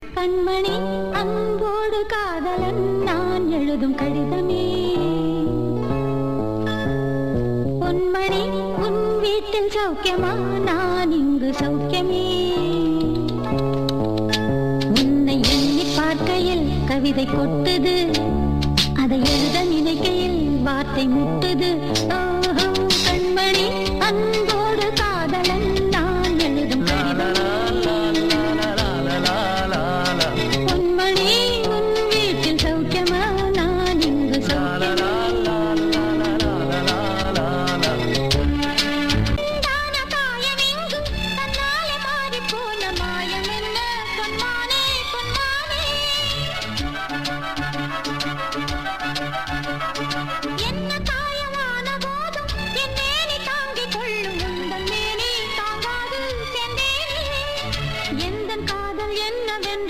கண்மணி அன்போடு காதலன் நான் எழுதும் கடிதமே. பொன்மணி உன் வீட்டில் சௌக்கியமா, நான் இங்கு சௌக்கியமே. உன்னை எண்ணி பார்க்கையில் கவிதை கொட்டுது, அதை எழுத நினைக்கையில் வார்த்தை முட்டுது. ஓஹோ கண்மணி அன்போடு காதலன் நான் எழுதும் கடிதமே. பொன்மணி உன் வீட்டில் சௌக்கியமா, நான் இங்கு சௌக்கியமே. Thank you.